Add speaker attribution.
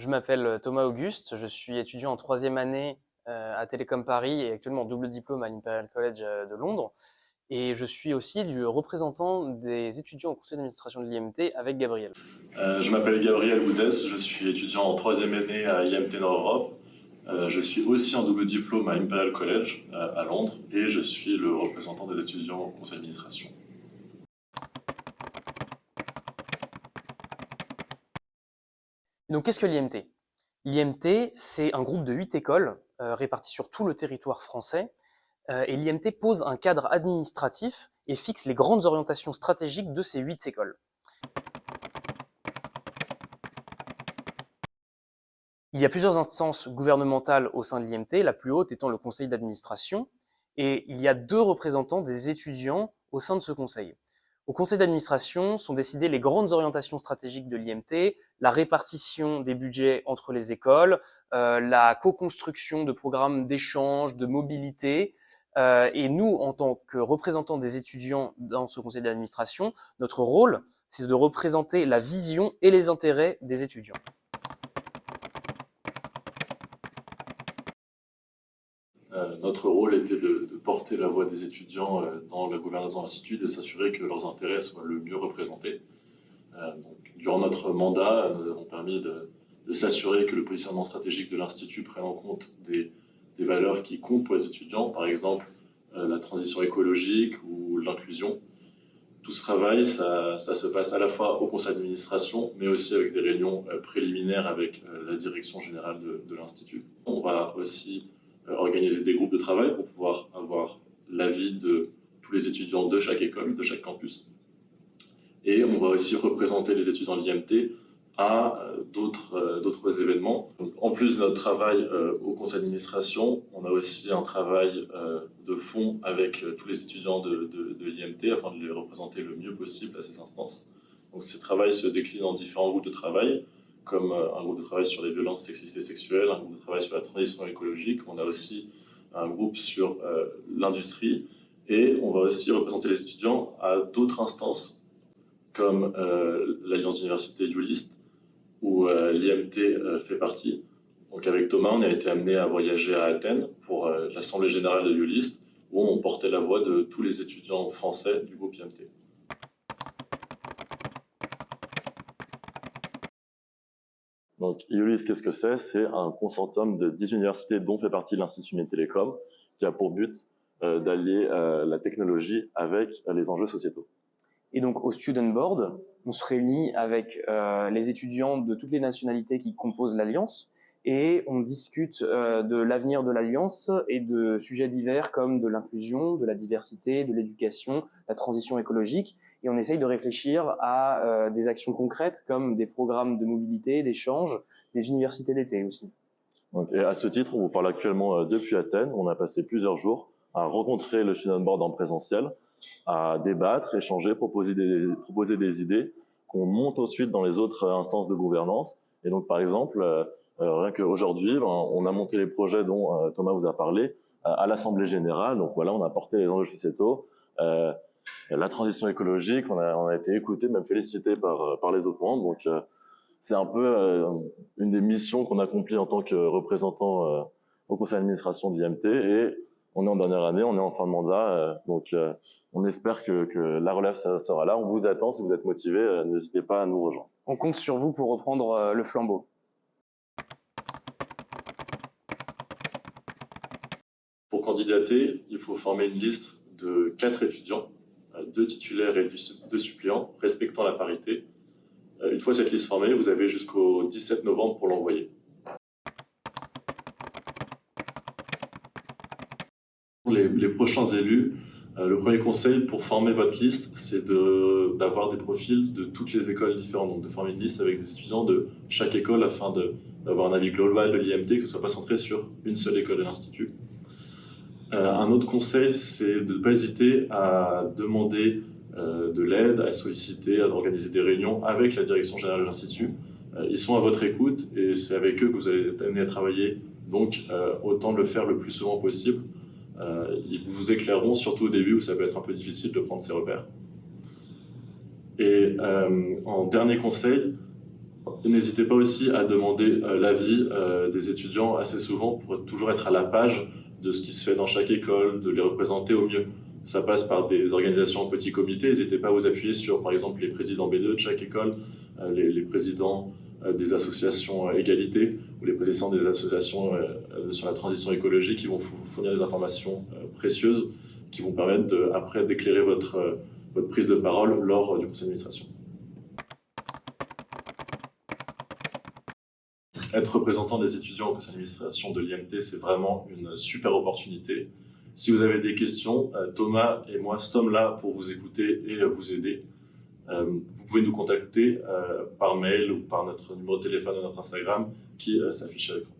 Speaker 1: Je m'appelle Thomas Auguste, je suis étudiant en troisième année à Télécom Paris et actuellement en double diplôme à l'Imperial College de Londres. Et je suis aussi le représentant des étudiants au conseil d'administration de l'IMT avec Gabriel.
Speaker 2: Je m'appelle Gabriel Boudès, je suis étudiant en troisième année à IMT Nord-Europe. Je suis aussi en double diplôme à Imperial College à Londres et je suis le représentant des étudiants au conseil d'administration.
Speaker 1: Donc qu'est-ce que l'IMT? L'IMT, c'est un groupe de 8 écoles réparties sur tout le territoire français. Et l'IMT pose un cadre administratif et fixe les grandes orientations stratégiques de ces 8 écoles. Il y a plusieurs instances gouvernementales au sein de l'IMT, la plus haute étant le conseil d'administration, et il y a 2 représentants des étudiants au sein de ce conseil. Au conseil d'administration sont décidées les grandes orientations stratégiques de l'IMT, la répartition des budgets entre les écoles, la co-construction de programmes d'échange, de mobilité. Et nous, en tant que représentants des étudiants dans ce conseil d'administration, notre rôle, c'est de représenter la vision et les intérêts des étudiants.
Speaker 2: Notre rôle était de porter la voix des étudiants dans la gouvernance de l'Institut, de s'assurer que leurs intérêts soient le mieux représentés. Donc, durant notre mandat, nous avons permis de s'assurer que le positionnement stratégique de l'Institut prenne en compte des valeurs qui comptent pour les étudiants, par exemple la transition écologique ou l'inclusion. Tout ce travail, ça se passe à la fois au conseil d'administration, mais aussi avec des réunions préliminaires avec la direction générale de l'Institut. On va aussi organiser des groupes de travail pour pouvoir avoir l'avis de tous les étudiants de chaque école, de chaque campus. Et on va aussi représenter les étudiants de l'IMT à d'autres événements. Donc, en plus de notre travail au conseil d'administration, on a aussi un travail de fond avec tous les étudiants de l'IMT afin de les représenter le mieux possible à ces instances. Donc, ces travails se déclinent en différents groupes de travail, comme un groupe de travail sur les violences sexistes et sexuelles, un groupe de travail sur la transition écologique, on a aussi un groupe sur l'industrie, et on va aussi représenter les étudiants à d'autres instances, comme l'Alliance d'université ULIST, où l'IMT fait partie. Donc avec Thomas, on a été amené à voyager à Athènes pour l'Assemblée générale de ULIST, où on portait la voix de tous les étudiants français du groupe IMT. Donc ULIST, qu'est-ce que c'est? C'est un consortium de 10 universités dont fait partie l'Institut Télécom, qui a pour but d'allier la technologie avec les enjeux sociétaux.
Speaker 1: Et donc au Student Board, on se réunit avec les étudiants de toutes les nationalités qui composent l'Alliance et on discute de l'avenir de l'Alliance et de sujets divers comme de l'inclusion, de la diversité, de l'éducation, la transition écologique. Et on essaye de réfléchir à des actions concrètes comme des programmes de mobilité, d'échange, des universités d'été aussi.
Speaker 2: Donc, et à ce titre, on vous parle actuellement depuis Athènes. On a passé plusieurs jours à rencontrer le Student Board en présentiel, à débattre, échanger, proposer des idées qu'on monte ensuite dans les autres instances de gouvernance. Et donc, par exemple, rien qu'aujourd'hui, on a monté les projets dont Thomas vous a parlé à l'Assemblée générale. Donc voilà, on a porté les enjeux sociétaux, la transition écologique, on a été écouté, même félicité par les autres membres. Donc c'est un peu une des missions qu'on accomplit en tant que représentant au conseil d'administration de l'IMT. Et on est en dernière année, on est en fin de mandat, donc on espère que la relève sera là. On vous attend, si vous êtes motivé, n'hésitez pas à nous rejoindre.
Speaker 1: On compte sur vous pour reprendre le flambeau.
Speaker 2: Pour candidater, il faut former une liste de 4 étudiants, 2 titulaires et 2 suppléants, respectant la parité. Une fois cette liste formée, vous avez jusqu'au 17 novembre pour l'envoyer. Pour les prochains élus, le premier conseil pour former votre liste, c'est d'avoir des profils de toutes les écoles différentes, donc de former une liste avec des étudiants de chaque école afin d'avoir un avis global de l'IMT, que ce ne soit pas centré sur une seule école de l'Institut. Un autre conseil, c'est de ne pas hésiter à demander de l'aide, à solliciter, à organiser des réunions avec la direction générale de l'Institut. Ils sont à votre écoute et c'est avec eux que vous allez être amené à travailler, donc autant le faire le plus souvent possible. Ils vous éclaireront, surtout au début où ça peut être un peu difficile de prendre ses repères. Et en dernier conseil, N'hésitez pas aussi à demander l'avis des étudiants assez souvent pour toujours être à la page de ce qui se fait dans chaque école, de les représenter au mieux. Ça passe par des organisations en petits comités. N'hésitez pas à vous appuyer sur, par exemple, les présidents B2 de chaque école, les présidents des associations égalité ou les présidents des associations sur la transition écologique qui vont fournir des informations précieuses qui vont permettre après d'éclairer votre prise de parole lors du conseil d'administration. Être représentant des étudiants au conseil d'administration de l'IMT, c'est vraiment une super opportunité. Si vous avez des questions, Thomas et moi sommes là pour vous écouter et vous aider. Vous pouvez nous contacter par mail ou par notre numéro de téléphone ou notre Instagram qui s'affiche à l'écran.